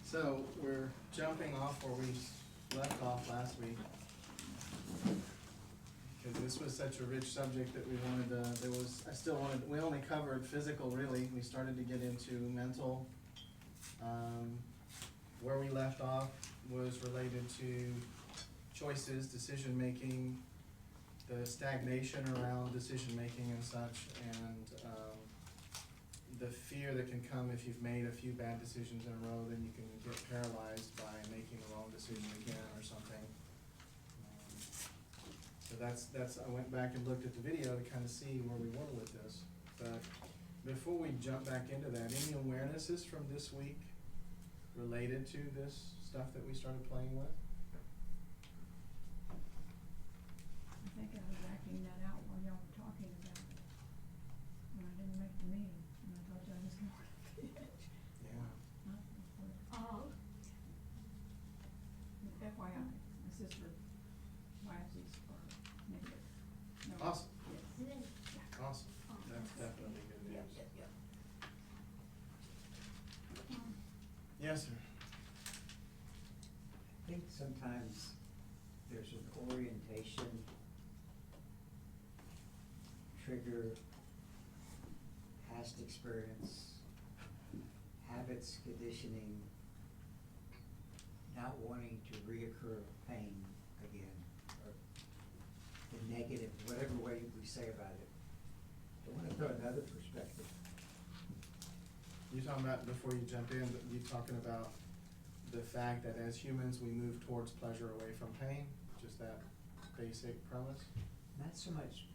So we're jumping off where we left off last week. Because this was such a rich subject that we wanted to, we only covered physical really. We started to get into mental. Where we left off was related to choices, decision-making, the stagnation around decision-making and such, and the fear that can come if you've made a few bad decisions in a row, then you can get paralyzed by making the wrong decision again or something. So that's, I went back and looked at the video to kind of see where we were with this. But before we jump back into that, any awarenesses from this week related to this stuff that we started playing with? I think I was acting that out while y'all were talking about it. When I didn't make the meeting, and I thought I was going to finish. Yeah. FYI, my sister biases are negative. No. Awesome. Yes. Yeah. Awesome. That's definitely good news. Yep. Yes, sir. I think sometimes there's an orientation, trigger, past experience, habits, conditioning, not wanting to reoccur pain again, or the negative, whatever way we say about it. I want to throw another perspective. You're talking about, before you jump in, you talking about the fact that as humans, we move towards pleasure away from pain? Just that basic premise? Not so much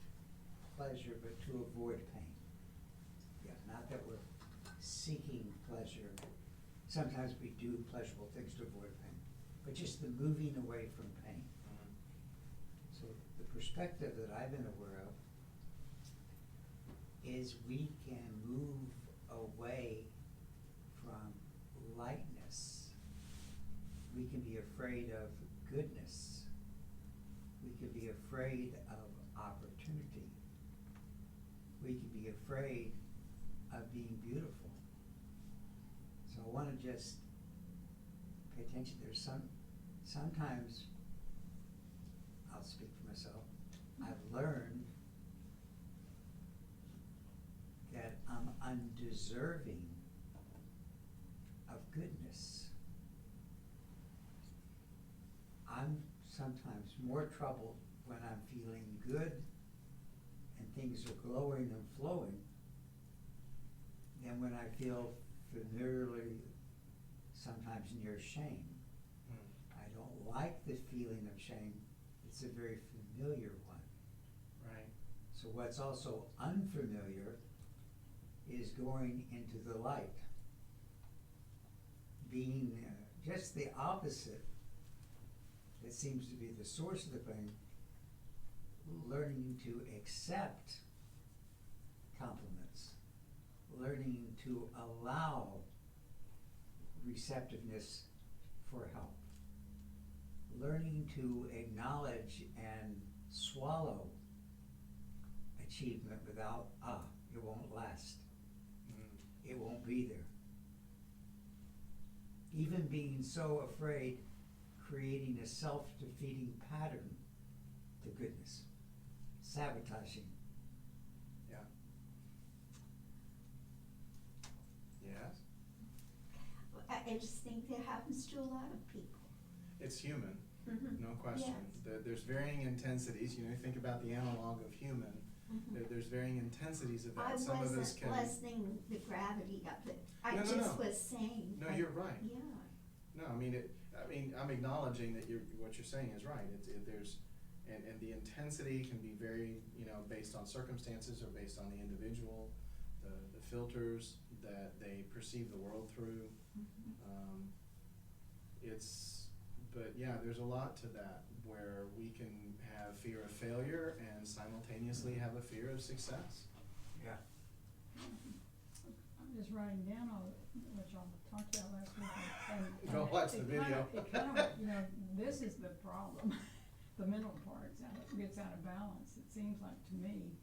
pleasure, but to avoid pain. Yeah, not that we're seeking pleasure. Sometimes we do pleasurable things to avoid pain, but just the moving away from pain. So the perspective that I've been aware of is we can move away from lightness. We can be afraid of goodness. We can be afraid of opportunity. We can be afraid of being beautiful. So I want to just pay attention. There's sometimes, I'll speak for myself, I've learned that I'm undeserving of goodness. I'm sometimes more troubled when I'm feeling good and things are glowing and flowing than when I feel familiarly, sometimes near shame. I don't like the feeling of shame. It's a very familiar one. Right. So what's also unfamiliar is going into the light. Being just the opposite, that seems to be the source of the pain, learning to accept compliments, learning to allow receptiveness for help, learning to acknowledge and swallow achievement without, it won't last. It won't be there. Even being so afraid, creating a self-defeating pattern to goodness, sabotaging. Yeah. Yes? I just think that happens to a lot of people. It's human, Mm-hmm. no question. Yes. There's varying intensities. You know, think about the analog of human. Mhm. There's varying intensities of that. I Some of us wasn't can. lessening the gravity of it. I No, no, just no. was saying. No, like, you're right. Yeah. No, I mean, I'm acknowledging that what you're saying is right. And the intensity can be very, based on circumstances or based on the individual, the filters that they perceive the world through. Mhm. But yeah, there's a lot to that where we can have fear of failure and simultaneously have a fear of success. Yeah. I'm just writing down all what y'all talked about last week, and Go watch the video. It kind of, this is the problem. The mental part gets out of balance, it seems like to me,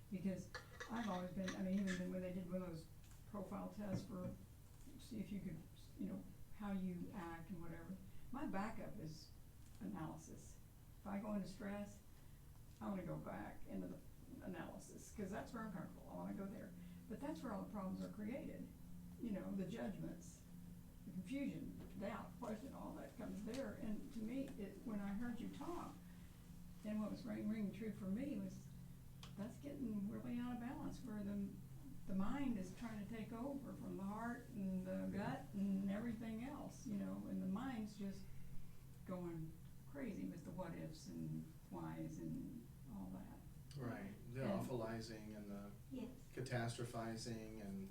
because I've always been, even when they did one of those profile tests for, see if you could, how you act and whatever. My backup is analysis. If I go into stress, I wanna go back into the analysis, cause that's where I'm comfortable, I wanna go there. But that's where all the problems are created, you know, the judgments, the confusion, doubt, question, all that comes there. And to me, when I heard you talk, and what was ringing true for me was, that's getting really out of balance, where the mind is trying to take over from the heart and the gut and everything else, you know, and the mind's just going crazy with the what ifs and whys and all that. Right, the And- awfulizing and the Yes. catastrophizing, and,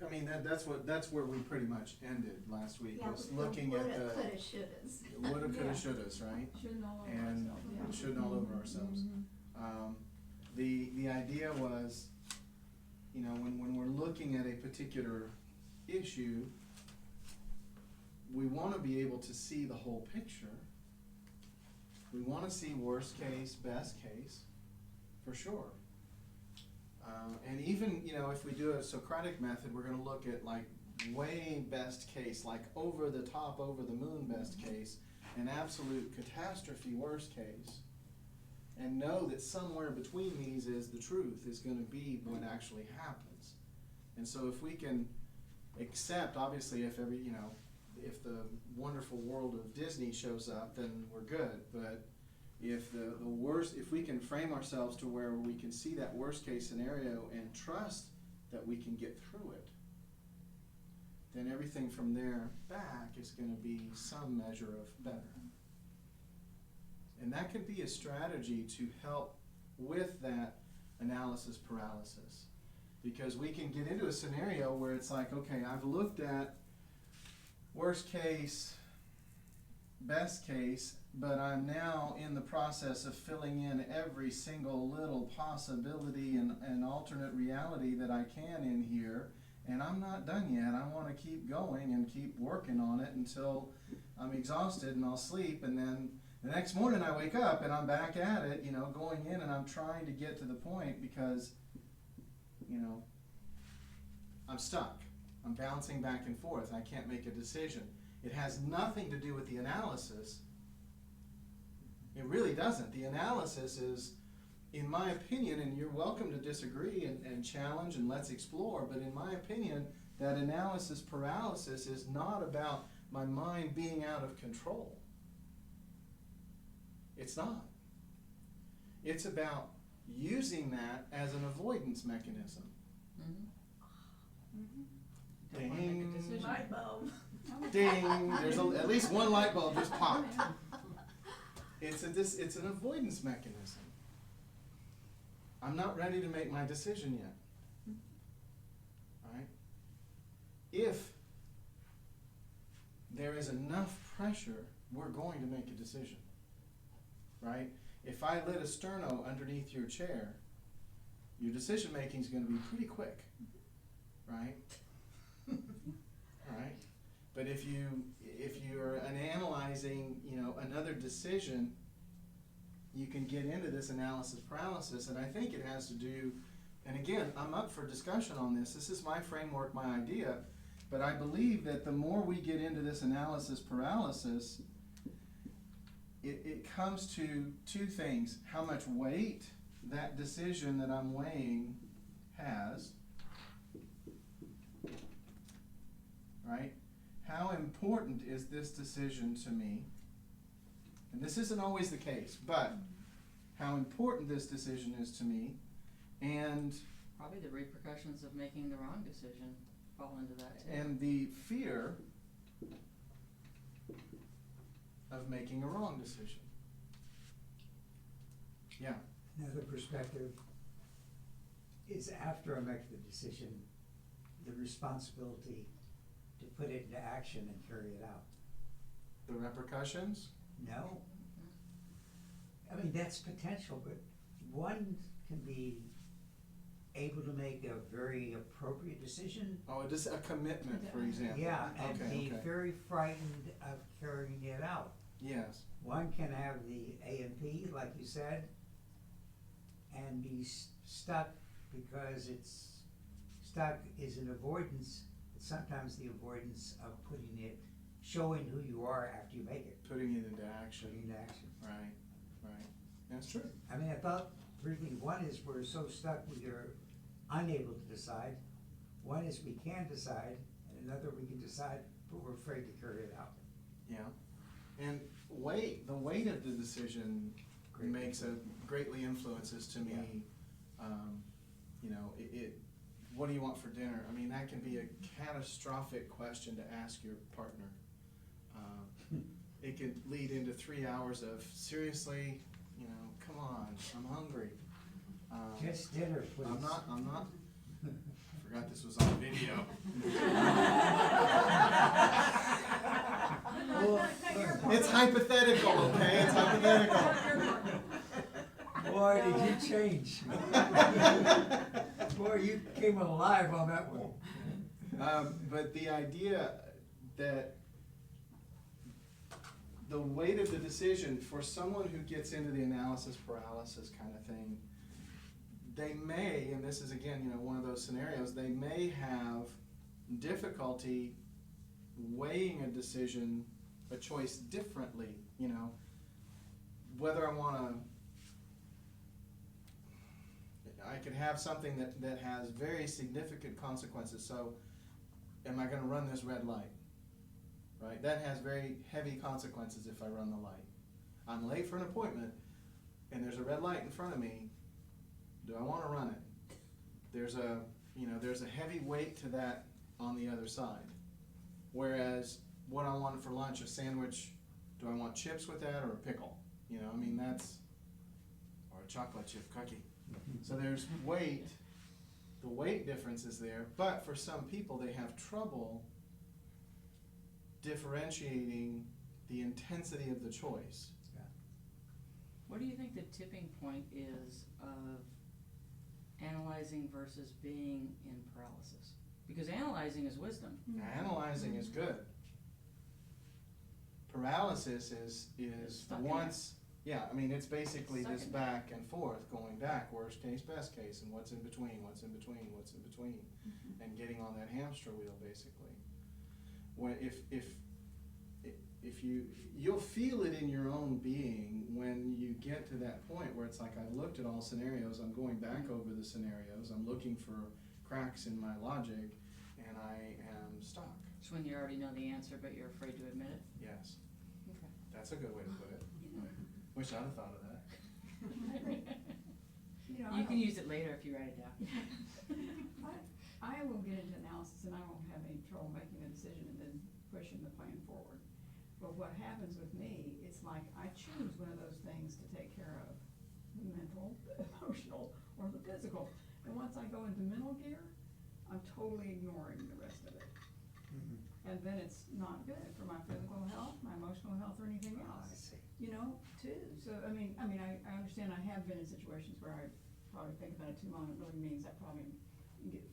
I mean, that's where we pretty much ended last week, Yeah, was with the looking at the woulda, coulda, shouldas. woulda, coulda, Yeah. shouldas, right? Shouldn't all over And ourselves, yeah. shouldn't all over ourselves. Mhm. The idea was, you know, when we're looking at a particular issue, we wanna be able to see the whole picture. We wanna see worst case, best case, for sure. And even, you know, if we do a Socratic method, we're gonna look at like way best case, like over the top, over the moon best case, and absolute catastrophe worst case. And know that somewhere between these is the truth, is gonna be what actually happens. And so if we can accept, obviously if if the wonderful world of Disney shows up, then we're good. But if if we can frame ourselves to where we can see that worst case scenario and trust that we can get through it, then everything from there back is gonna be some measure of better. And that could be a strategy to help with that analysis paralysis. Because we can get into a scenario where it's like, okay, I've looked at worst case, best case, but I'm now in the process of filling in every single little possibility and alternate reality that I can in here, and I'm not done yet. I want to keep going and keep working on it until I'm exhausted and I'll sleep, and then the next morning I wake up and I'm back at it, you know, going in, and I'm trying to get to the point because, you know, I'm stuck. I'm bouncing back and forth. I can't make a decision. It has nothing to do with the analysis. It really doesn't. The analysis is, in my opinion, and you're welcome to disagree and challenge and let's explore, but in my opinion, that analysis paralysis is not about my mind being out of control. It's not. It's about using that as an avoidance mechanism. Don't wanna make a Ding. decision. Light bulb. Ding, there's at least one light bulb just popped. It's an avoidance mechanism. I'm not ready to make my decision yet. Right? If there is enough pressure, we're going to make a decision. Right? If I lit a sterno underneath your chair, your decision making is going to be pretty quick. Right? Right? But if you're analyzing, you know, another decision, you can get into this analysis paralysis, and I think it has to do, and again, I'm up for discussion on this. This is my framework, my idea, but I believe that the more we get into this analysis paralysis, it comes to two things: how much weight that decision that I'm weighing has, right? How important is this decision to me? And this isn't always the case, but how important this decision is to me, and Probably the repercussions of making the wrong decision fall into that too. and the fear of making a wrong decision. Yeah. Another perspective is after I make the decision, the responsibility to put it into action and carry it out. The repercussions? No. I mean, that's potential, but one can be able to make a very appropriate decision. Oh, just a commitment, for example. Yeah, and Okay, be okay. very frightened of carrying it out. Yes. One can have the A&P, like you said, and be stuck because stuck is an avoidance, but sometimes the avoidance of putting it showing who you are after you make it, Putting it into action. putting it into action. Right, right. That's true. I mean, I thought three things. One is we're so stuck we are unable to decide. One is we can decide, and another we can decide, but we're afraid to carry it out. Yeah. And the weight of the decision greatly influences to me, you know, what do you want for dinner? I mean, that can be a catastrophic question to ask your partner. It could lead into 3 hours of, seriously, you know, come on, I'm hungry. Just dinner, please. I'm not, forgot this was on video. Well, It's hypothetical, okay? It's hypothetical. boy, did you change. Boy, you came alive on that one. But the idea that the weight of the decision for someone who gets into the analysis paralysis kind of thing, they may, and this is again, you know, one of those scenarios, they may have difficulty weighing a decision, a choice differently, you know, whether I could have something that has very significant consequences. So, am I gonna run this red light? Right, that has very heavy consequences if I run the light. I'm late for an appointment, and there's a red light in front of me. Do I wanna run it? There's a heavy weight to that on the other side. Whereas, what I want for lunch, a sandwich, do I want chips with that or a pickle? You know, I mean, or a chocolate chip cookie. So there's weight, the weight difference is there, but for some people, they have trouble differentiating the intensity of the choice. What do you think the tipping point is of analyzing versus being in paralysis? Because analyzing is wisdom. Analyzing is good. Paralysis is Stuck in once, yeah, I mean, it's basically Stuck this in back and forth, going back, worst case, best case, and what's in between, and getting on that hamster wheel, basically. When if you'll feel it in your own being when you get to that point where it's like, I've looked at all scenarios, I'm going back over the scenarios, I'm looking for cracks in my logic, and I am stuck. It's when you already know the answer, but you're afraid to admit it. Yes, Okay. that's a good way to put it. Wish I'd have thought of that. You know, You can use it later if you write it down. I will get into analysis and I won't have any trouble making a decision and then pushing the plan forward. But what happens with me, it's like I choose one of those things to take care of, the mental, the emotional, or the physical. And once I go into mental gear, I'm totally ignoring the rest of it. And then it's not good for my physical health, my emotional health, or anything else. I see. You know, too. So, I mean, I understand I have been in situations where I probably think about it too long. It really means that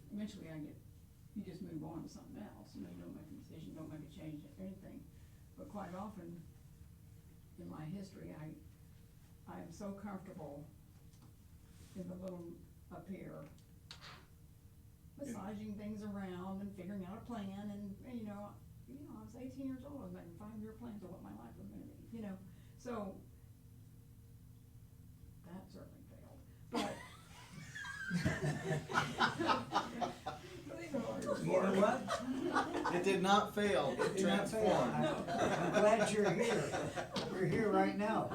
eventually you just move on to something else. You know, you don't make a decision, don't make a change or anything. But quite often in my history, I am so comfortable in the little up here, massaging things around and figuring out a plan, and you know, I was 18 years old, I was making 5-year plans of what my life was gonna be, you know, so that certainly failed, but. You know what? It did not fail, it Did not fail. transformed. I'm glad you're here. You're here right now.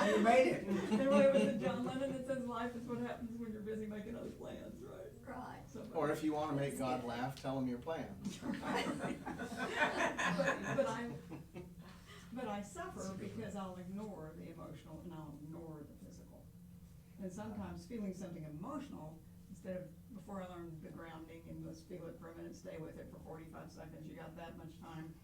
You made it. There was a John Lennon that says life is what happens when you're busy making other plans, right? Right. So, Or if you wanna make God laugh, tell him your plan. But I suffer because I'll ignore the emotional and I'll ignore the physical. And sometimes feeling something emotional, instead of, before I learned the grounding and let's feel it for a minute, stay with it for 45 seconds, you got that much time,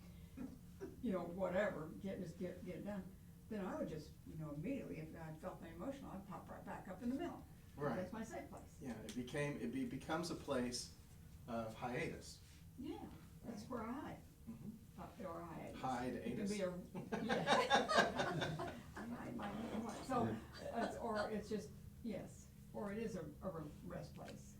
you know, whatever, get it done. Then I would just, you know, immediately, if I felt the emotional, I'd pop right back up in the middle. Right. That's my safe place. Yeah, it becomes a place of hiatus. Yeah, that's where I hide. Mhm. Or hiatus. Hiatus. It can be a, yeah. I hide my little life. So, or it's just, yes, or it is a rest place,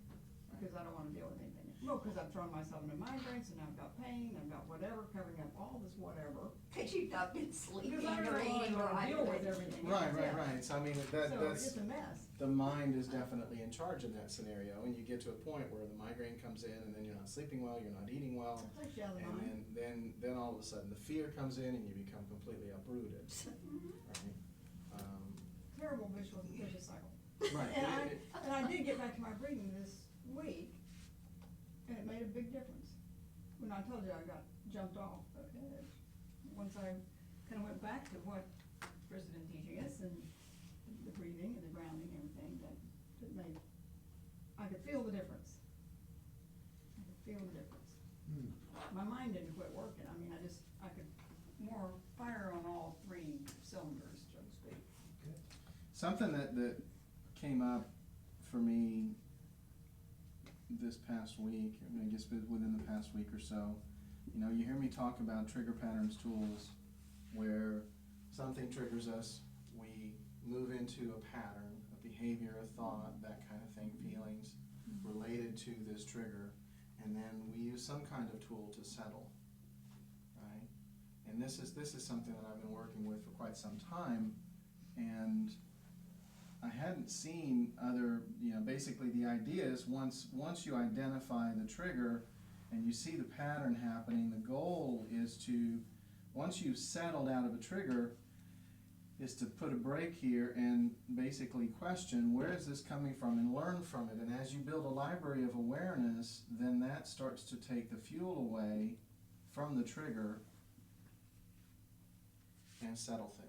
because I don't wanna deal with anything Well, cause I've thrown myself into migraines, and I've got pain, I've got whatever, covering up all this whatever. Cause you've not been sleeping Because I or don't eating know how to right. deal with everything. Right, Yeah. right. So I mean, So it's that's, just a mess. the mind is definitely in charge in that scenario, and you get to a point where the migraine comes in, and then you're not sleeping well, you're not eating well, It's like the and mind. then all of a sudden the fear comes in, and you become completely uprooted, Mhm. right? Terrible vicious cycle. Right. And I did get back to my breathing this week, and it made a big difference. When I told you I got jumped off the edge, once I kinda went back to what Chris had been teaching us, and the breathing and the grounding and everything, that made, I could feel the difference. I could feel the difference. My mind didn't quit working, I mean, I could more fire on all three cylinders, so to speak. Something that came up for me this past week, I guess within the past week or so, you know, you hear me talk about trigger patterns tools where something triggers us, we move into a pattern, a behavior, a thought, that kind of thing, feelings related to this trigger, and then we use some kind of tool to settle, right? And this is something that I've been working with for quite some time, and I hadn't seen other, you know, basically the idea is once you identify the trigger and you see the pattern happening, the goal is to, once you've settled out of a trigger, is to put a break here and basically question where is this coming from and learn from it. And as you build a library of awareness, then that starts to take the fuel away from the trigger and settle things.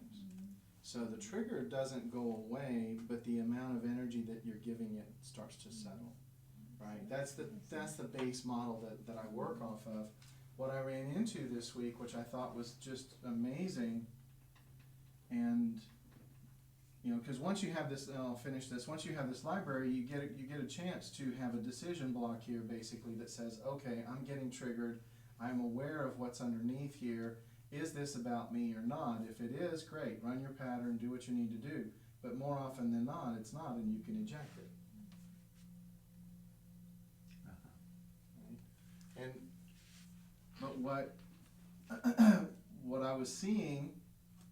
So the trigger doesn't go away, but the amount of energy that you're giving it starts to settle, right? That's the base model that I work off of. What I ran into this week, which I thought was just amazing, and you know, because once you have this, and I'll finish this. Once you have this library, you get a chance to have a decision block here, basically that says, okay, I'm getting triggered. I'm aware of what's underneath here. Is this about me or not? If it is, great, run your pattern, do what you need to do. But more often than not, it's not, and you can eject it. Right? And but what I was seeing,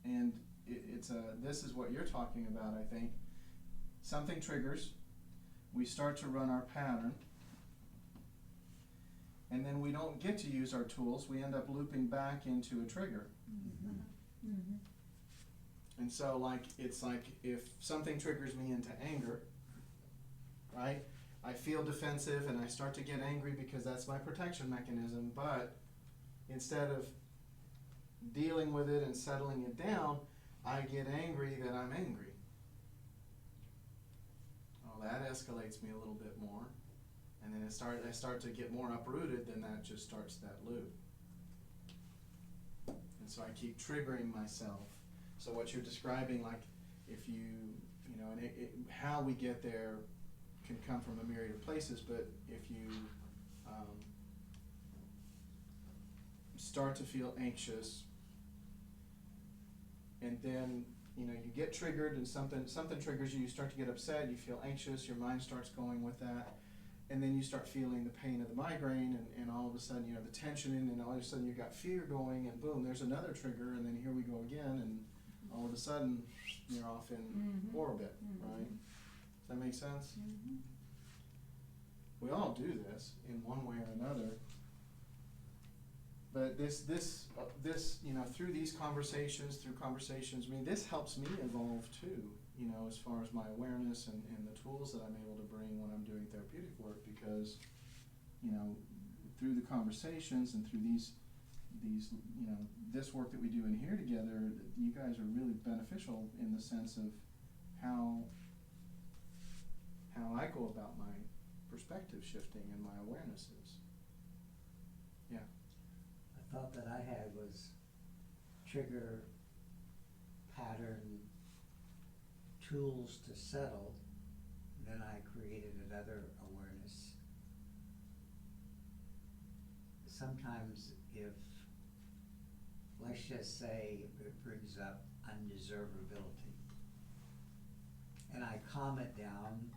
and this is what you're talking about, I think. Something triggers, we start to run our pattern, and then we don't get to use our tools, we end up looping back into a trigger. And so it's like if something triggers me into anger, right? I feel defensive and I start to get angry because that's my protection mechanism, but instead of dealing with it and settling it down, I get angry that I'm angry. Oh, that escalates me a little bit more. And then I start to get more uprooted, then that just starts that loop. And so I keep triggering myself. So what you're describing, like if you know, and how we get there can come from a myriad of places, but if you start to feel anxious, and then you know you get triggered and something triggers you, you start to get upset, you feel anxious, your mind starts going with that. And then you start feeling the pain of the migraine, and all of a sudden, you know, the tension, and all of a sudden you got fear going, and boom, there's another trigger, and then here we go again, and all of a sudden, you're off in orbit, right? Does that make sense? We all do this in one way or another. But this, you know, through these conversations, I mean, this helps me evolve too. You know, as far as my awareness and the tools that I'm able to bring when I'm doing therapeutic work, because, you know, through the conversations and through these, you know, this work that we do in here together, you guys are really beneficial in the sense of how I go about my perspective shifting and my awarenesses. Yeah. A thought that I had was trigger pattern tools to settle, then I created another awareness. Sometimes if, let's just say, it brings up undeservability, and I calm it down,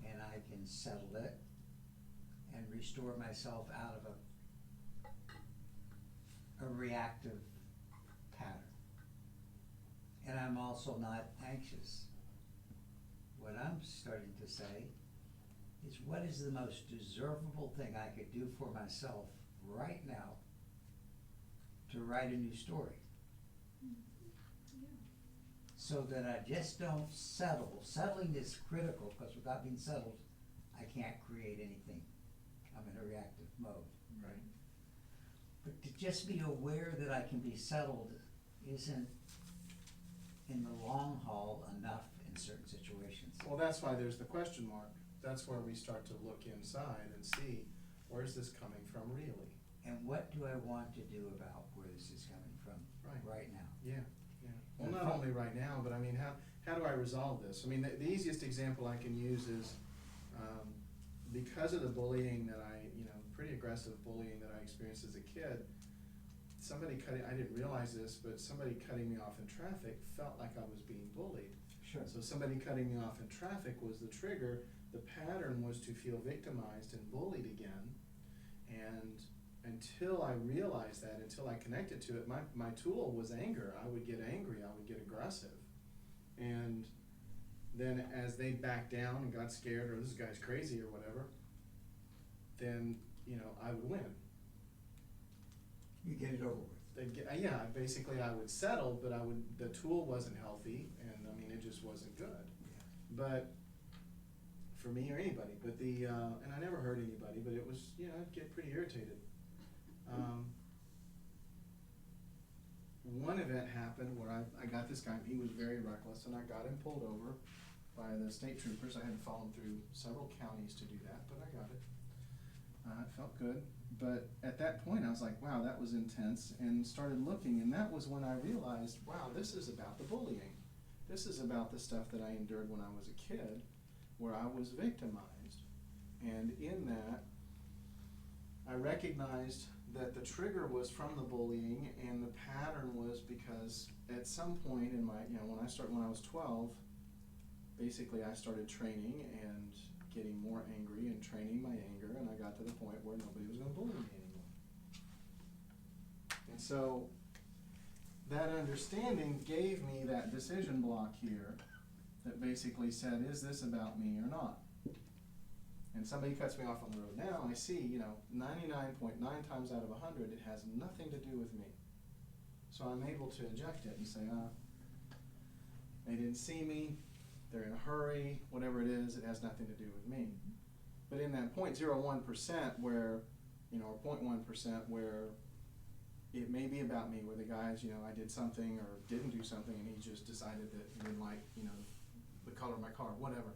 and I can settle it, and restore myself out of a reactive pattern. And I'm also not anxious. What I'm starting to say is, what is the most deservable thing I could do for myself right now to write a new story? So that I just don't settle. Settling is critical, because without being settled, I can't create anything. I'm in a reactive mode. Right. But to just be aware that I can be settled isn't, in the long haul, enough in certain situations. Well, that's why there's the question mark. That's where we start to look inside and see, where's this coming from really? And what do I want to do about where this is coming from right now? Yeah, yeah. Well, not only right now, but I mean, how do I resolve this? I mean, the easiest example I can use is, because of the bullying that pretty aggressive bullying that I experienced as a kid, I didn't realize this, but somebody cutting me off in traffic felt like I was being bullied. Sure. So somebody cutting me off in traffic was the trigger. The pattern was to feel victimized and bullied again. And until I realized that, until I connected to it, my tool was anger. I would get angry, I would get aggressive. And then as they backed down and got scared, or this guy's crazy or whatever, then, I would win. You get it over with. Yeah, basically I would settle, but the tool wasn't healthy, and I mean, it just wasn't good. Yeah. But, for me or anybody, but and I never hurt anybody, but it was, I'd get pretty irritated. One event happened where I got this guy, he was very reckless, and I got him pulled over by the state troopers. I had to follow him through several counties to do that, but I got it. It felt good, but at that point I was like, wow, that was intense, and started looking, and that was when I realized, wow, this is about the bullying. This is about the stuff that I endured when I was a kid, where I was victimized. And in that, I recognized that the trigger was from the bullying, and the pattern was because at some point in my, when I was 12, basically I started training and getting more angry and training my anger, and I got to the point where nobody was gonna bully me anymore. And so, that understanding gave me that decision block here that basically said, is this about me or not? And somebody cuts me off on the road now, I see, 99.9 times out of 100, it has nothing to do with me. So I'm able to eject it and say, they didn't see me, they're in a hurry, whatever it is, it has nothing to do with me. But in that 0.01% where, or 0.1% where it may be about me, where the guy's, I did something or didn't do something, and he just decided that he didn't like, the color of my car, whatever.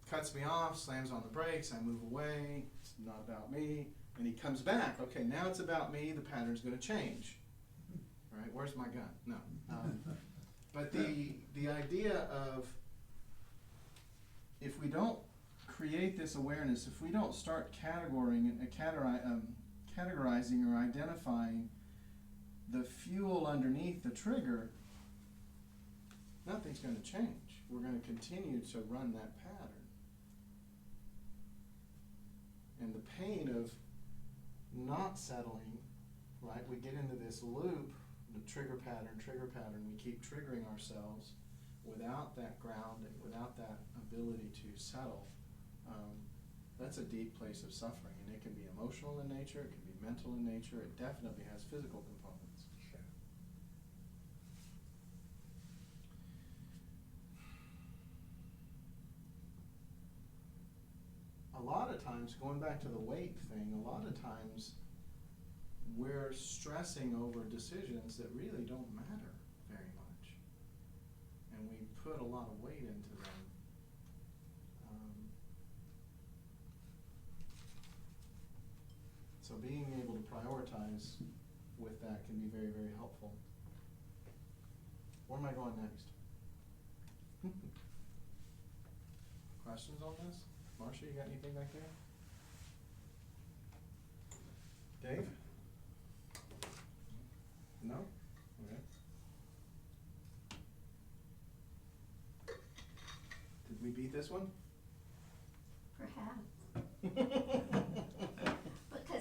Cuts me off, slams on the brakes, I move away, it's not about me, and he comes back. Okay, now it's about me, the pattern's gonna change. All right, where's my gun? No. But the idea of, if we don't create this awareness, if we don't start categorizing or identifying the fuel underneath the trigger, nothing's going to change. We're going to continue to run that pattern. And the pain of not settling, right? We get into this loop, the trigger pattern, we keep triggering ourselves without that grounding, without that ability to settle. That's a deep place of suffering, and it can be emotional in nature, it can be mental in nature, it definitely has physical components. Sure. A lot of times, going back to the weight thing, a lot of times we're stressing over decisions that really don't matter very much. And we put a lot of weight into them. So being able to prioritize with that can be very, very helpful. Where am I going next? Questions on this? Marcia, you got anything back there? Dave? No? Okay. Did we beat this one? Perhaps. Because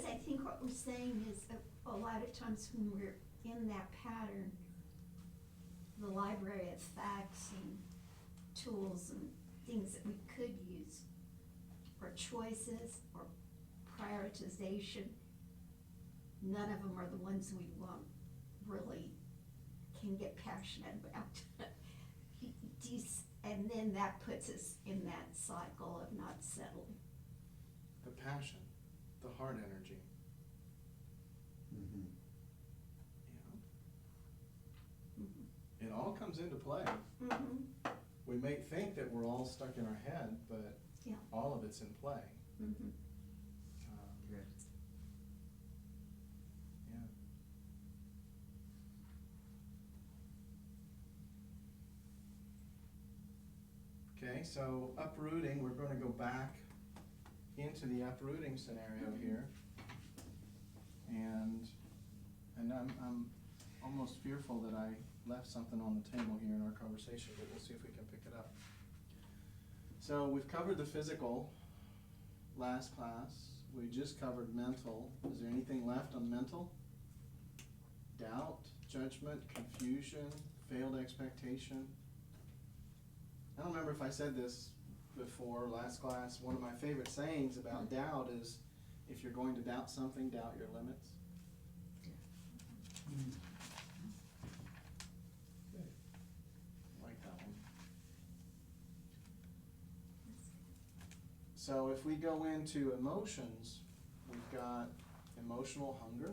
I think what we're saying is that a lot of times when we're in that pattern, the library of facts and tools and things that we could use, or choices, or prioritization, none of them are the ones we want, really can get passionate about. And then that puts us in that cycle of not settling. The passion, the heart energy, Mhm. you know? It all comes into play. Mm-hmm. We may think that we're all stuck in our head, but Yeah. all of it's in play. Mm-hmm. Good. Yeah. Okay, so uprooting, we're going to go back into the uprooting scenario here. And I'm almost fearful that I left something on the table here in our conversation, but we'll see if we can pick it up. So we've covered the physical last class. We just covered mental. Is there anything left on mental? Doubt, judgment, confusion, failed expectation. I don't remember if I said this before last class. One of my favorite sayings about doubt is, if you're going to doubt something, doubt your limits. Mm. Good. I like that one. So if we go into emotions, we've got emotional hunger.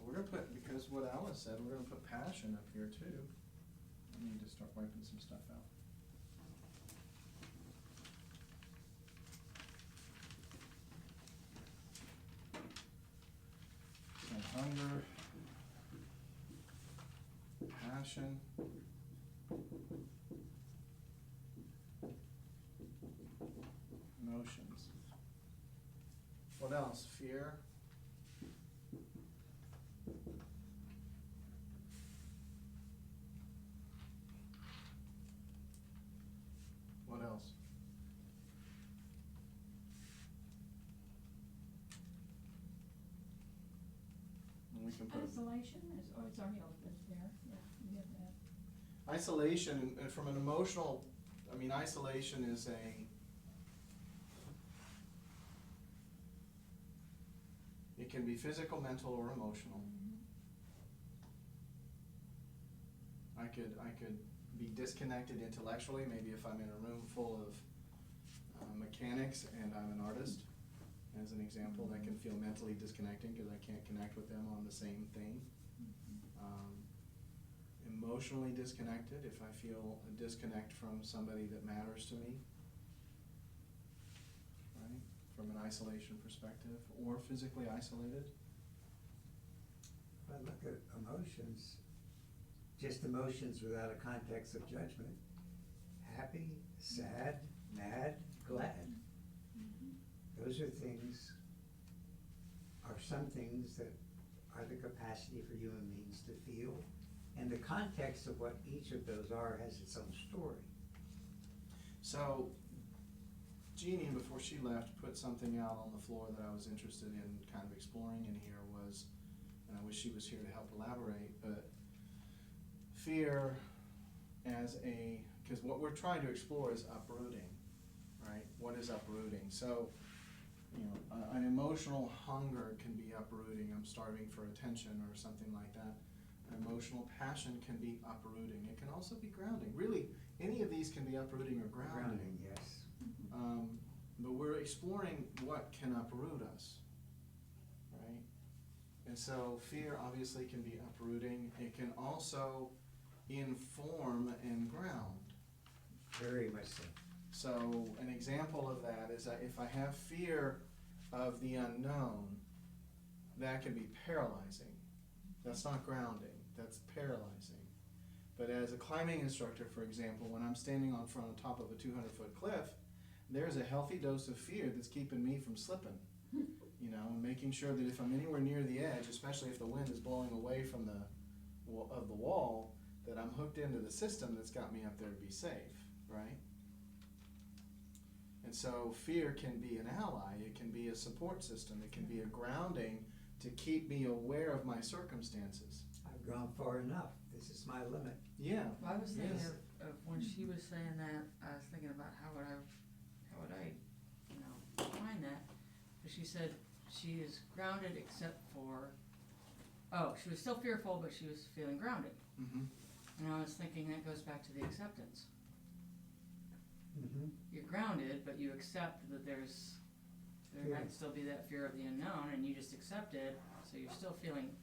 We're gonna put, because what Alice said, we're gonna put passion up here too. I need to start wiping some stuff out. So hunger, passion, emotions. What else? Fear. What else? And we can put Isolation is, oh, it's already open there, yeah, you have that. isolation, and from an emotional, I mean, isolation is it can be physical, mental, or emotional. I could be disconnected intellectually, maybe if I'm in a room full of mechanics and I'm an artist, as an example, that can feel mentally disconnecting because I can't connect with them on the same thing. Emotionally disconnected, if I feel a disconnect from somebody that matters to me, right, from an isolation perspective, or physically isolated. If I look at emotions, just emotions without a context of judgment. Happy, sad, mad, glad. Those are things, are some things that are the capacity for human beings to feel. And the context of what each of those are has its own story. So, Jeannie, before she left, put something out on the floor that I was interested in kind of exploring in here was, and I wish she was here to help elaborate, but fear as because what we're trying to explore is uprooting, right? What is uprooting? So, an emotional hunger can be uprooting. I'm starving for attention or something like that. Emotional passion can be uprooting. It can also be grounding. Really, any of these can be uprooting or grounding. Yes. But we're exploring what can uproot us, right? And so fear obviously can be uprooting. It can also inform and ground. Very much so. So an example of that is that if I have fear of the unknown, that can be paralyzing. That's not grounding, that's paralyzing. But as a climbing instructor, for example, when I'm standing on top of a 200-foot cliff, there's a healthy dose of fear that's keeping me from slipping. And making sure that if I'm anywhere near the edge, especially if the wind is blowing away from the wall, that I'm hooked into the system that's got me up there to be safe, right? And so fear can be an ally, it can be a support system, it can be a grounding to keep me aware of my circumstances. I've gone far enough, this is my limit. Yeah. I was thinking Yes. of when she was saying that, I was thinking about how would I, you know, define that? But she said she is grounded except for, she was still fearful, but she was feeling grounded. Mm-hmm. And I was thinking that goes back to the acceptance. Mm-hmm. You're grounded, but you accept that there Fear. might still be that fear of the unknown, and you just accept it, so you're still feeling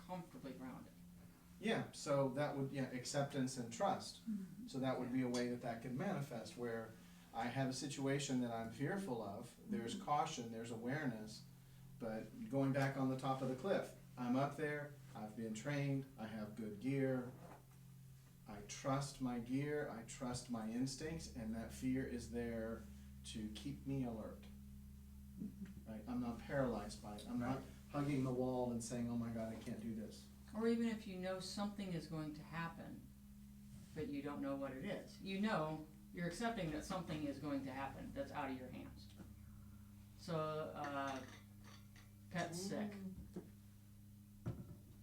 comfortably grounded. Yeah, so that would, acceptance and trust. So that would be a way that could manifest, where I have a situation that I'm fearful of, there's caution, there's awareness, but going back on the top of the cliff, I'm up there, I've been trained, I have good gear, I trust my gear, I trust my instincts, and that fear is there to keep me alert. Right? I'm not paralyzed by it, I'm not hugging the wall and saying, oh my God, I can't do this. Or even if you know something is going to happen, but you don't know what it is. You know, you're accepting that something is going to happen that's out of your hands. So, pet's sick.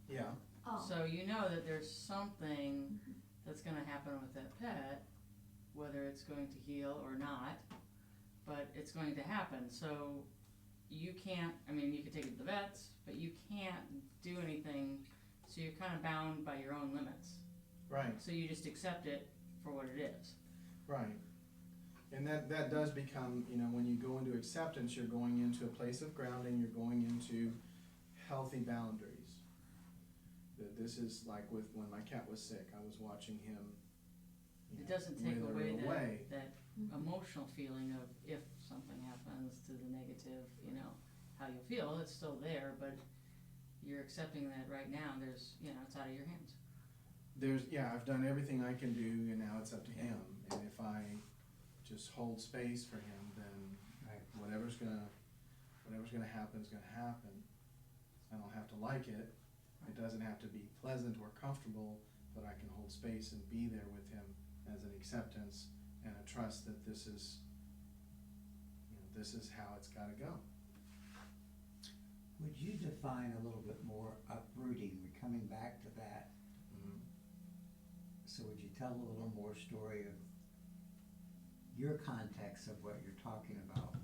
Yeah. Oh. So you know that there's something that's gonna happen with that pet, whether it's going to heal or not, but it's going to happen. So you can't, you could take it to the vets, but you can't do anything, so you're kind of bound by your own limits. Right. So you just accept it for what it is. Right. And that does become, when you go into acceptance, you're going into a place of grounding, you're going into healthy boundaries. This is like when my cat was sick, I was watching him. It doesn't take wither away that emotional feeling of if something happens to the negative, how you feel, it's still there, but you're accepting that right now there's, it's out of your hands. I've done everything I can do, and now it's up to him. And if I just hold space for him, then whatever's gonna happen is gonna happen. I don't have to like it. It doesn't have to be pleasant or comfortable, but I can hold space and be there with him as an acceptance and a trust that this is how it's gotta go. Would you define a little bit more uprooting? We're coming back to that. Mm-hmm. So would you tell a little more story of your context of what you're talking about?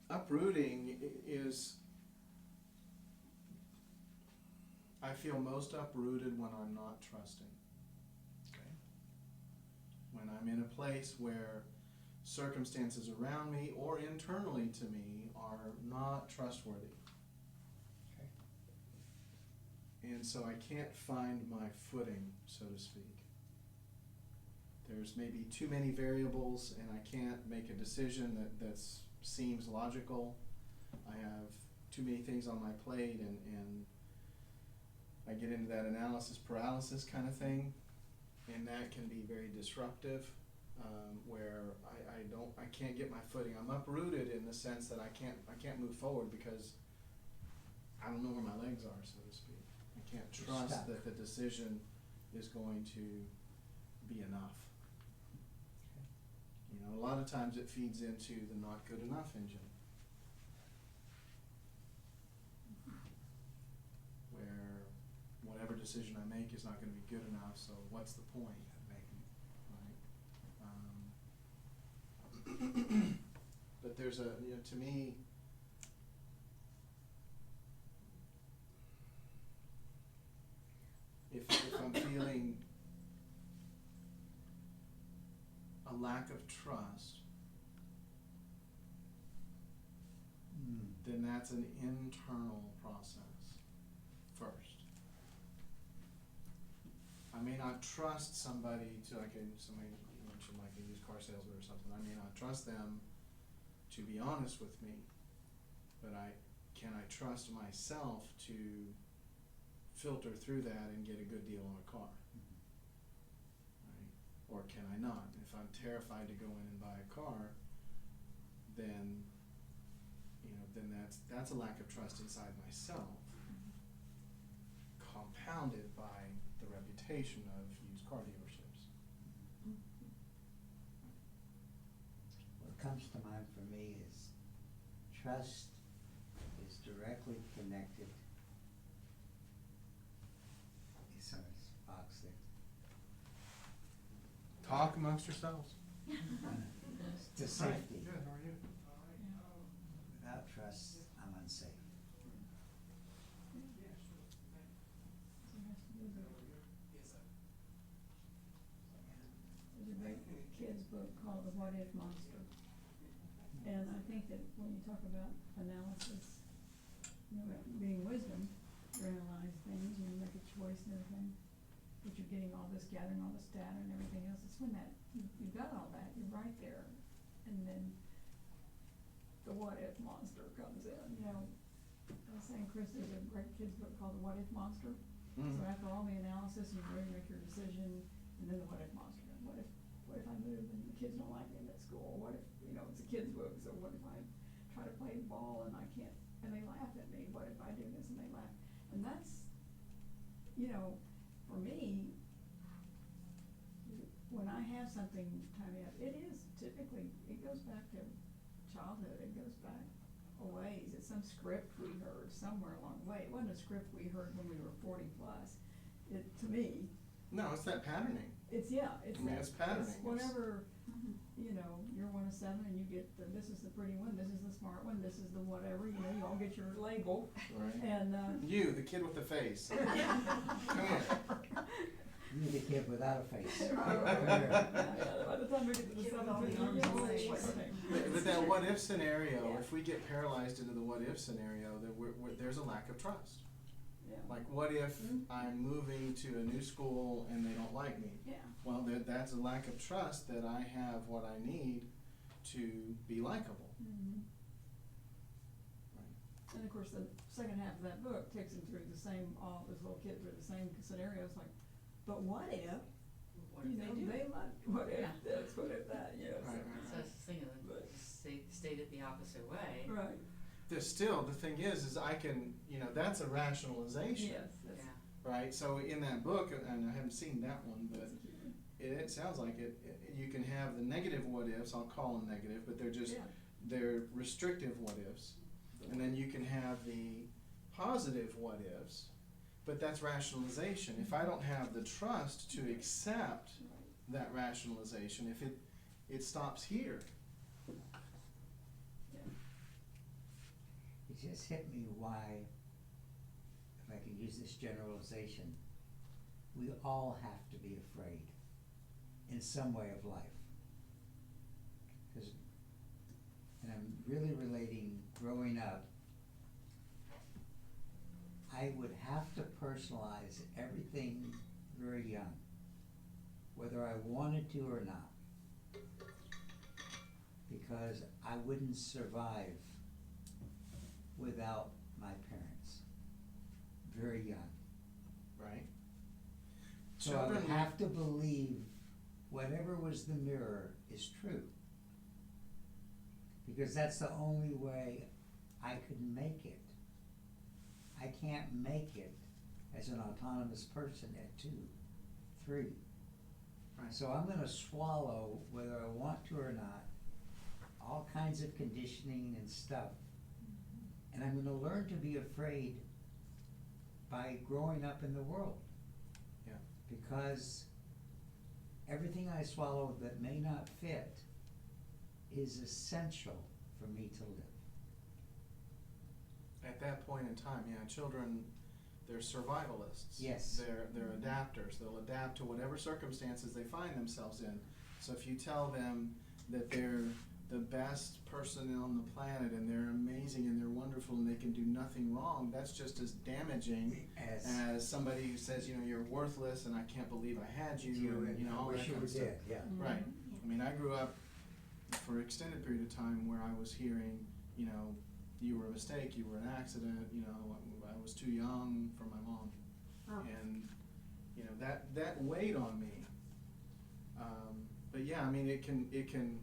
Uprooting is, I feel most uprooted when I'm not trusting. Okay. When I'm in a place where circumstances around me or internally to me are not trustworthy. Okay. And so I can't find my footing, so to speak. There's maybe too many variables and I can't make a decision that seems logical. I have too many things on my plate and I get into that analysis paralysis kind of thing, and that can be very disruptive, where I can't get my footing. I'm uprooted in the sense that I can't move forward because I don't know where my legs are, so to speak. I can't trust that the decision is going to be enough. A lot of times it feeds into the not good enough engine, where whatever decision I make is not going to be good enough, so what's the point of making it, right? But there's to me, if I'm feeling a lack of trust, then that's an internal process first. I may not trust somebody somebody mentioned like a used car salesman or something. I may not trust them to be honest with me, but can I trust myself to filter through that and get a good deal on a car? Right? Or can I not? If I'm terrified to go in and buy a car, then that's a lack of trust inside myself, compounded by the reputation of used car dealerships. trust is directly connected. Is some box there. Talk amongst yourselves. To safety. Good, how are you? Without trust, I'm unsafe. There's a great kid's book called The What If Monster. And I think that when you talk about analysis, you know, being wisdom, you analyze things, you make a choice and everything, but you're getting all this, gathering all this data and everything else, it's when that, you've got all that, you're right there, and then the what if monster comes in, you know. I was saying, Chris, there's a great kid's book called The What If Monster. So after all the analysis, you really make your decision, and then the what if monster, what if I move and the kids don't like me in that school, what if, you know, it's a kid's book, so what if I try to play ball and I can't, and they laugh at me, what if I do this and they laugh, and that's, you know, for me, when I have something tie me up, it is typically, it goes back to childhood, it goes back a ways, it's some script we heard somewhere along the way, it wasn't a script we heard when we were 40 plus, it, to me, No, it's that patterning. it's, yeah, it's I mean, that, it's patterning. it's whatever, Mhm. you know, you're 1 of 7 and you get the, this is the pretty one, this is the smart one, this is the whatever, you know, you all get your label, Right. and, You, the kid with the face. Come here. You the kid without a face. by the time we get to the Kid with 7th, all the you're arms and old, legs. what's the name? But that what if scenario, Yeah. if we get paralyzed into the what if scenario, then there's a lack of trust. Yeah. Like, what if I'm moving to a new school and they don't like me? Yeah. Well, that's a lack of trust that I have what I need to be likable. Mhm. Right. And of course, the second half of that book takes them through the same, all those little kids through the same scenarios, like, but what if, What you if know, they do? they like, what if Yeah. this, what if that, you know, Right, right. So I was thinking, state it the opposite way. Right, There's still, the thing is I can, that's a rationalization. yes, that's, Yeah. Right, so in that book, and I haven't seen that one, but that's a cute one. it sounds like you can have the negative what ifs, I'll call them negative, but they're just, Yeah. they're restrictive what ifs. And then you can have the positive what ifs, but that's rationalization. If I don't have the trust to accept Right. that rationalization, if it stops here. Yeah. It just hit me why, if I can use this generalization, we all have to be afraid in some way of life. And I'm really relating growing up, I would have to personalize everything very young, whether I wanted to or not, because I wouldn't survive without my parents, very young. Right? So I would have to believe whatever was the mirror is true. Because that's the only way I could make it. I can't make it as an autonomous person at 2, 3. Right. So I'm gonna swallow, whether I want to or not, all kinds of conditioning and stuff. And I'm gonna learn to be afraid by growing up in the world. Yeah. Because everything I swallow that may not fit is essential for me to live. At that point in time, children, they're survivalists. Yes. They're adapters. They'll adapt to whatever circumstances they find themselves in. So if you tell them that they're the best person on the planet and they're amazing and they're wonderful and they can do nothing wrong, that's just as damaging as somebody who says, you're worthless and I can't believe I had you, and all that kind of stuff. Yeah. Right. I mean, I grew up for an extended period of time where I was hearing, you were a mistake, you were an accident, I was too young for my mom. Oh. And, that weighed on me. But yeah, I mean, it can,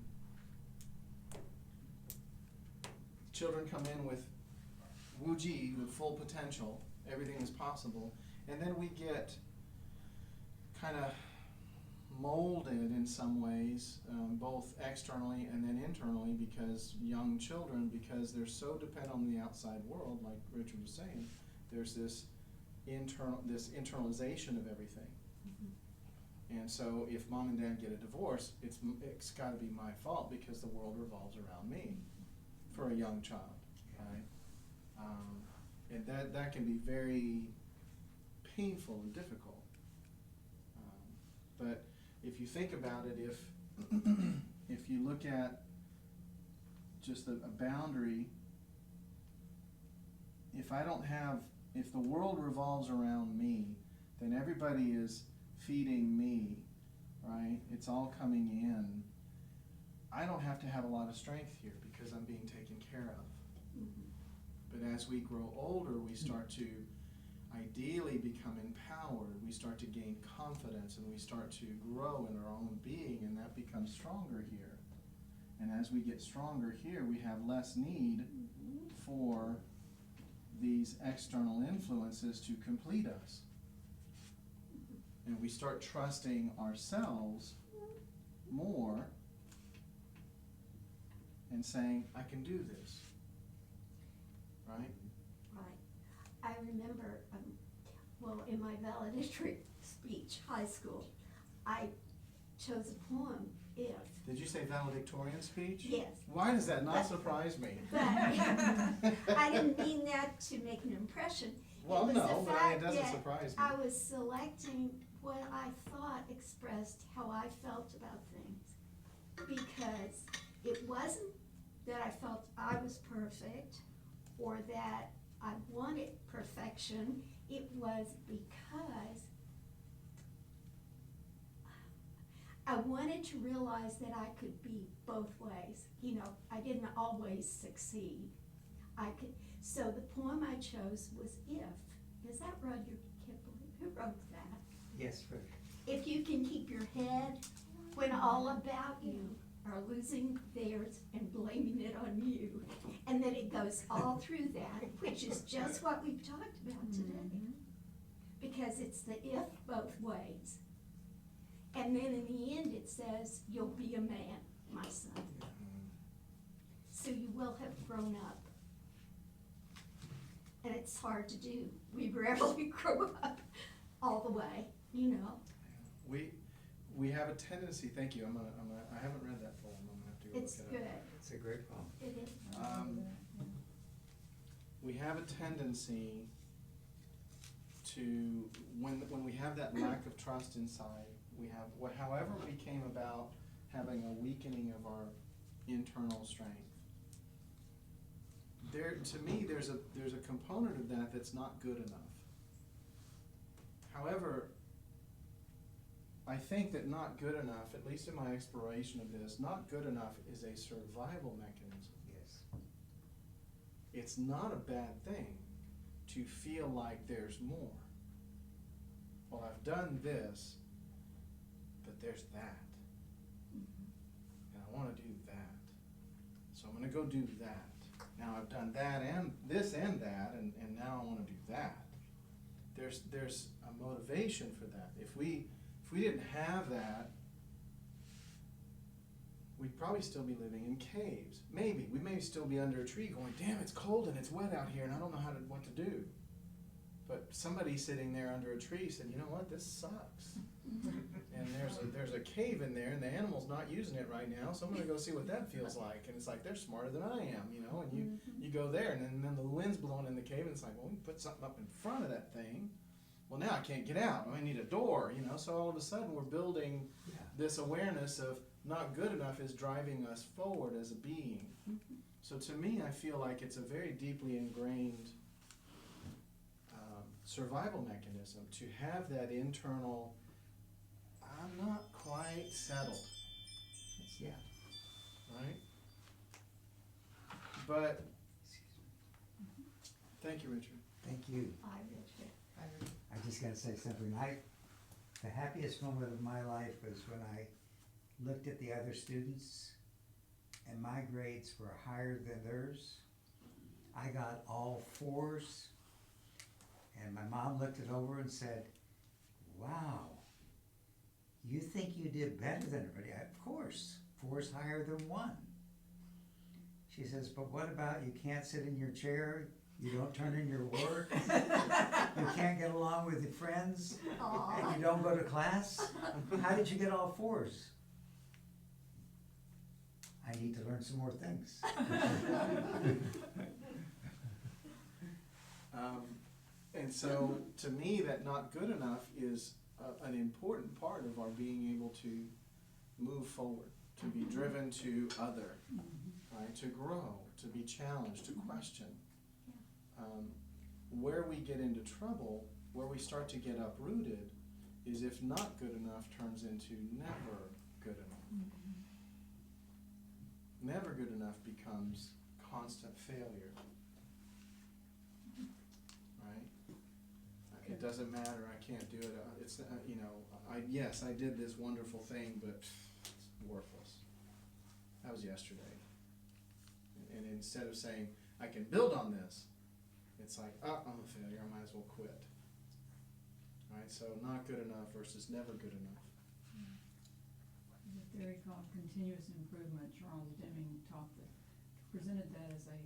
children come in with Wu-Ji, with full potential, everything is possible, and then we get kind of molded in some ways, both externally and then internally, because young children, because they're so dependent on the outside world, like Richard was saying, there's this internalization of everything. And so if mom and dad get a divorce, it's got to be my fault because the world revolves around me for a young child, right? And that can be very painful and difficult. But if you think about it, if you look at just a boundary, if the world revolves around me, then everybody is feeding me, right? It's all coming in. I don't have to have a lot of strength here because I'm being taken care of. But as we grow older, we start to ideally become empowered. We start to gain confidence, and we start to grow in our own being, and that becomes stronger here. And as we get stronger here, we have less need for these external influences to complete us. And we start trusting ourselves more and saying, I can do this, right? Right. I remember, in my valedictory speech, high school, I chose a poem, If. Did you say valedictorian speech? Yes. Why does that not surprise me? But I didn't mean that to make an impression. Well, It was no, the but fact it doesn't that surprise me. I was selecting what I thought expressed how I felt about things. Because it wasn't that I felt I was perfect or that I wanted perfection. It was because I wanted to realize that I could be both ways. You know, I didn't always succeed. So the poem I chose was If. Is that Rudyard Kipling? Who wrote that? Yes, Richard. If you can keep your head when all about you are losing theirs and blaming it on you. And then it goes all through that, which is just what we've talked about today. Because it's the if both ways. And then in the end it says, you'll be a man, my son. So you will have grown up. And it's hard to do. We rarely grow up all the way, you know. We have a tendency, thank you, I haven't read that poem, I'm gonna have to go It's look it good. up. It's a great poem. It is. We have a tendency to, when we have that lack of trust inside, we have, however we came about having a weakening of our internal strength. To me, there's a component of that that's not good enough. However, I think that not good enough, at least in my exploration of this, not good enough is a survival mechanism. Yes. It's not a bad thing to feel like there's more. Well, I've done this, but there's that. And I want to do that. So I'm going to go do that. Now I've done that and this and that, and now I want to do that. There's a motivation for that. If we didn't have that, we'd probably still be living in caves. Maybe. We may still be under a tree going, damn, it's cold and it's wet out here and I don't know what to do. But somebody sitting there under a tree said, you know what, this sucks. And there's a cave in there and the animal's not using it right now, so I'm gonna go see what that feels like. And it's like, they're smarter than I am, you know, and you go there and then the wind's blowing in the cave and it's like, well, we put something up in front of that thing. Well, now I can't get out. I need a door, you know, so all of a sudden we're building this awareness of not good enough is driving us forward as a being. So to me, I feel like it's a very deeply ingrained survival mechanism to have that internal, I'm not quite settled, Yeah. right? But, thank you, Richard. Thank you. Bye, Richard. I just gotta say something. The happiest moment of my life was when I looked at the other students and my grades were higher than theirs. I got all 4s, and my mom looked it over and said, wow, you think you did better than everybody? Of course, 4 is higher than 1. She says, but what about you can't sit in your chair, you don't turn in your work, you can't get along with your friends, and you don't go to class? How did you get all 4s? I need to learn some more things. And so, to me, that not good enough is an important part of our being able to move forward, to be driven to other, right? To grow, to be challenged, to question. Where we get into trouble, where we start to get uprooted, is if not good enough turns into never good enough. Never good enough becomes constant failure. It doesn't matter, I can't do it, it's, yes, I did this wonderful thing, but it's worthless. That was yesterday. And instead of saying, I can build on this, it's like, oh, I'm a failure, I might as well quit. Right, so not good enough versus never good enough. There's a theory called continuous improvement. Charles Deming presented that as a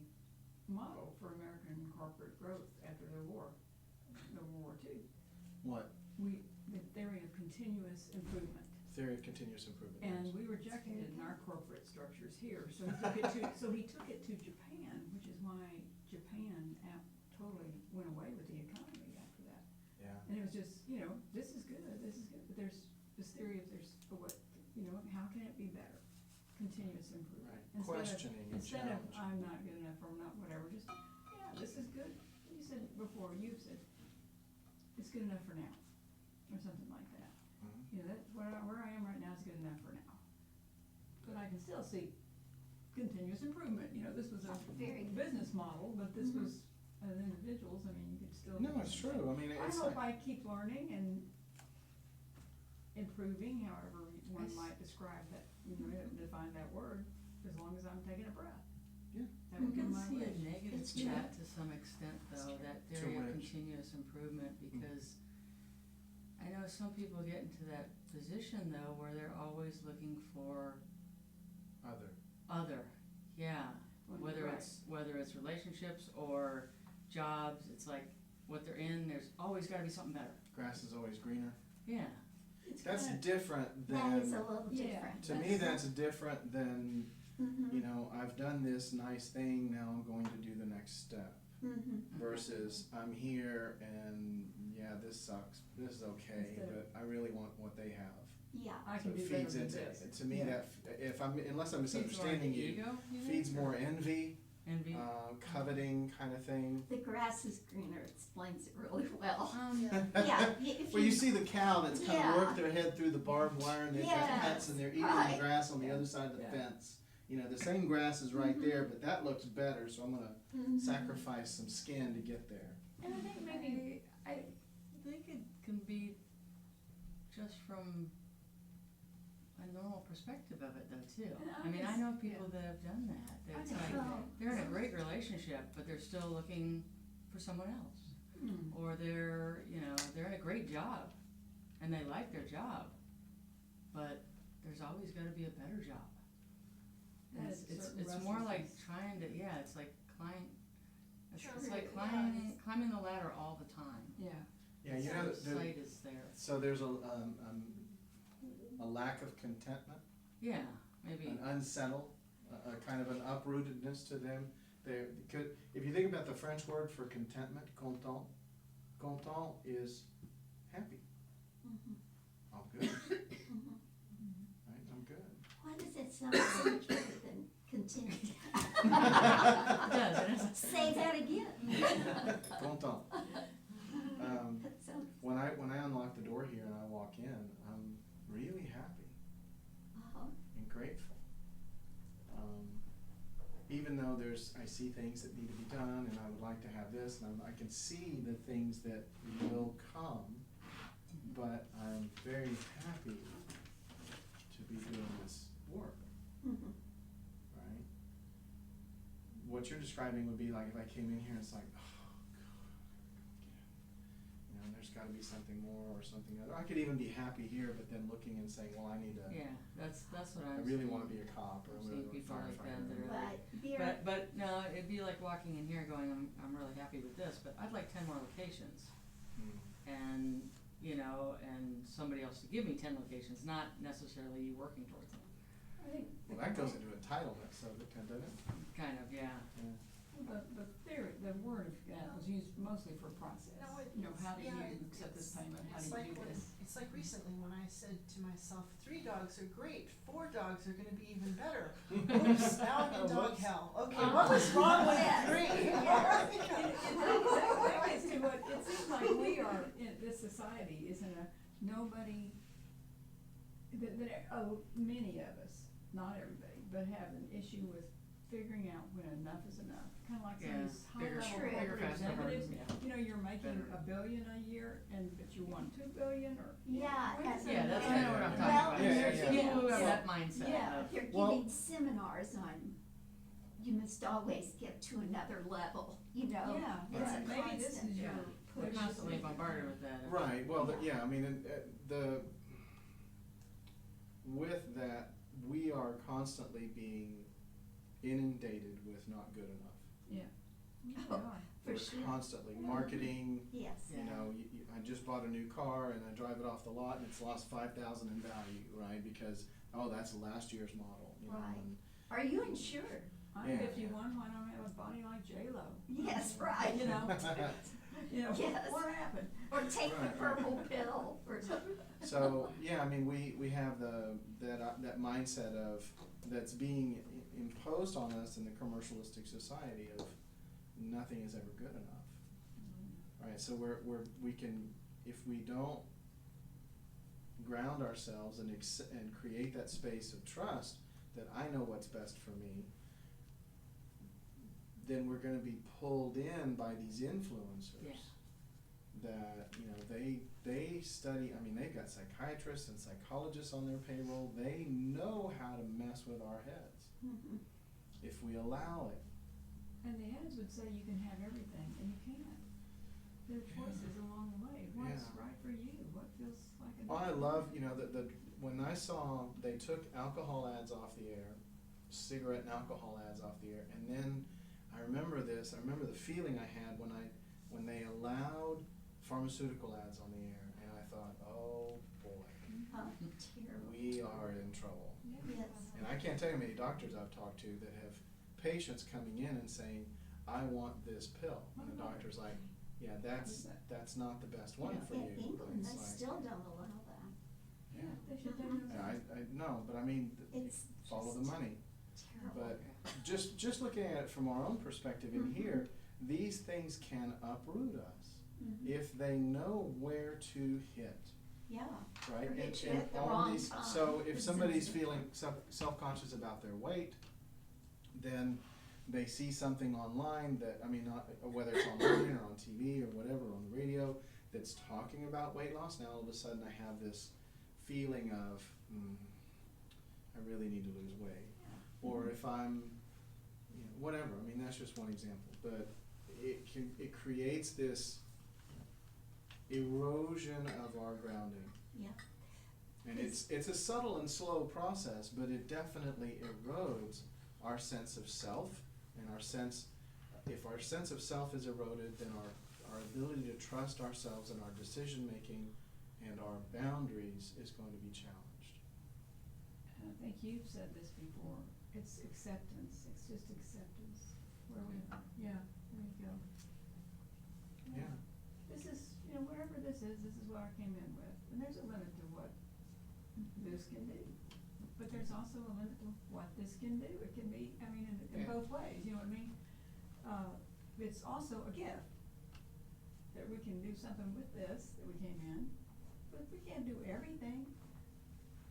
model for American corporate growth after the World War II. What? The theory of continuous improvement. Theory of continuous improvement. And yes. we rejected it in our corporate structures here, so he took it to Japan, which is why Japan totally went away with the economy after that. Yeah. And it was just, this is good, but there's this theory of how can it be better? Continuous improvement. Right. Questioning and Instead of, challenge. I'm not good enough, or I'm not whatever, just, this is good. You said before, you've said, it's good enough for now, or something like that. That's where I am right now is good enough for now. But I can still see continuous improvement. This was a Very good. business model, but this was as individuals. I mean, you could still. No, it's true. I mean, I it's hope like, I keep learning and improving, however one might describe that. Define that word. As long as I'm taking a breath. Yeah. That would be I can my see a wish. negative It's to true. that to some extent, though, that theory of which? continuous improvement, because I know some people get into that position, though, where they're always looking for other, yeah. Whether it's relationships or jobs, it's like what they're in, there's always gotta be something better. grass is always greener. Yeah. It's That's kinda- different That is a than, little Yeah. different. to me, that's different than, I've done this nice thing, now I'm going to do the next step. Versus, I'm here and, yeah, this sucks, this is okay, Instead of- but I really want what they have. Yeah. I So can it do better feeds than into this. it. To me, Yeah. unless I'm Feeds more misunderstanding into you, ego, think, feeds or more envy, envy. coveting kind of thing. The grass is greener explains it really well. Yeah. Yeah, if Well, you see the cow that's kind of Yeah. worked their head through the barbed wire and they've got Yes, pets and they're eating right. the grass on the Yeah. other side of the Yeah. fence. The same grass is right there, but that looks better, so I'm gonna sacrifice some skin to get there. And I think maybe I think it can be just from a normal perspective of it, though, too. And I mean, I know people that have done that. I It's think like, so. they're in a great relationship, but they're still looking for someone else. Or they're in a great job, and they like their job, but there's always gotta be a better job. And That is it's certain more like restlessness. trying to, it's like it's True, like yeah. climbing the ladder all the time. Yeah. Yeah, The sight is there. so there's a lack of contentment, Yeah, maybe. an unsettled, a kind of an uprootedness to them. If you think about the French word for contentment, content is happy. I'm good. Right, I'm good. Why does it sound so much better than content? It does, it is. Say that again. Content. That sounds, When I unlock the door here and I walk in, I'm really happy and grateful. Even though I see things that need to be done and I would like to have this, and I can see the things that will come, but I'm very happy to be doing this work, right? What you're describing would be like if I came in here and it's like, oh, God, and there's gotta be something more or something other. I could even be happy here, but then looking and saying, well, I need to, Yeah, that's what I I'm really seeing. wanna be a cop or I I've really seen wanna be a people like that that firefighter. are But there, But no, it'd be like walking in here going, I'm really happy with this, but I'd like 10 more locations. Mm. And, you know, and somebody else to give me 10 locations, not necessarily you working towards them. I think. Well, that goes into entitlement, so doesn't it? Kind of, yeah. Yeah. The theory, the word of that was used mostly for process. No, You know, how do yeah, you accept this payment, how do It's you like do when, this? it's like recently when I said to myself, 3 dogs are great, 4 dogs are gonna be even better. Oops, now I'm in dog Whoops. hell. Okay, what was wrong with Yes. 3? That gets to what, it seems like we are, in this society is in a, nobody, many of us, not everybody, but have an issue with figuring out when enough is enough. Kinda like some Yeah, of these bigger, high-level True. bigger, corporate faster, harder, executives, yeah. you know, you're making Better. $1 billion a year but you want $2 billion or, you know, Yeah, when is and- Yeah, that's enough? kind of what I'm talking Well, about. and There's there's- people who have yeah. that mindset yeah, of, they're Well- giving seminars on, you must always get to another level, you know? Yeah, It's a yeah, maybe this constant is your we're push. constantly bombarded with that. Right, well, yeah, I mean, with that, we are constantly being inundated with not good enough. Yeah. We Oh, are. For We're sure. constantly Mhm. marketing, Yes. you know, I just bought a new car and I drive it off the lot and it's lost 5,000 in value, right? Because, oh, that's last year's model, you know, Right. and Are you insured? I'm Yeah. 51, why don't I have a body like J-Lo? Yes, right. You know, you know, Yes. what happened? Or take the Right. purple pill or something. so, yeah, I mean, we have that mindset of, that's being imposed on us in the commercialistic society of nothing is ever good enough. Right, so we can, if we don't ground ourselves and create that space of trust that I know what's best for me, then we're gonna be pulled in by these influencers. Yeah. That, you know, they study, I mean, they've got psychiatrists and psychologists on their payroll, they know how to mess with our heads, Mhm. if we allow it. And the ads would say you can have everything, and you can't. There are choices along the way. What's Yeah. right for you? What feels like a. Well, I love, you know, when I saw they took alcohol ads off the air, cigarette and alcohol ads off the air, and then I remember the feeling I had when they allowed pharmaceutical ads on the air, and I thought, oh boy, Oh, terrible. we are in trouble. Yes. And I can't tell you how many doctors I've talked to that have patients coming in and saying, I want this pill, and the doctor's like, yeah, that's not the best one for you. In England, It's they like, still don't allow that. Yeah, they should take those. yeah, I know, but I mean, It's follow the just money. terrible. But just looking at it from our own perspective in Mhm. here, these things can uproot us Mhm. if they know where to hit, Yeah. right? Or hit you And at the all wrong these, time. so if It's somebody's sensitive. feeling self-conscious about their weight, then they see something online that, I mean, whether it's online or on TV or whatever, on the radio, that's talking about weight loss, now all of a sudden I have this feeling of, I really need to lose weight. Or if I'm, you know, whatever, I mean, that's just one example, but it creates this erosion of our grounding. Yeah. And it's a subtle and slow process, but it definitely erodes our sense of self and our sense, if our sense of self is eroded, then our ability to trust ourselves and our decision-making and our boundaries is going to be challenged. And I think you've said this before, it's acceptance, it's just acceptance, where we are, yeah, there you go. Yeah. This is, you know, whatever this is what I came in with, and there's a limit to what this can do. But there's also a limit to what this can do, it can be, I mean, in Yeah. both ways, you know what I mean? It's also a gift, that we can do something with this, that we came in, but we can't do everything,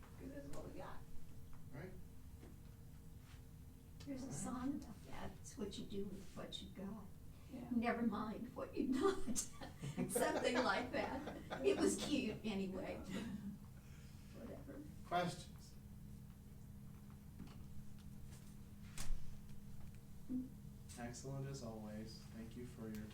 cause this is what we got. Right? There's a song about that. It's what you do with what you got. Yeah. Never mind what you not. Something like that. It was cute anyway. Whatever. Questions? Excellent as always. Thank you for your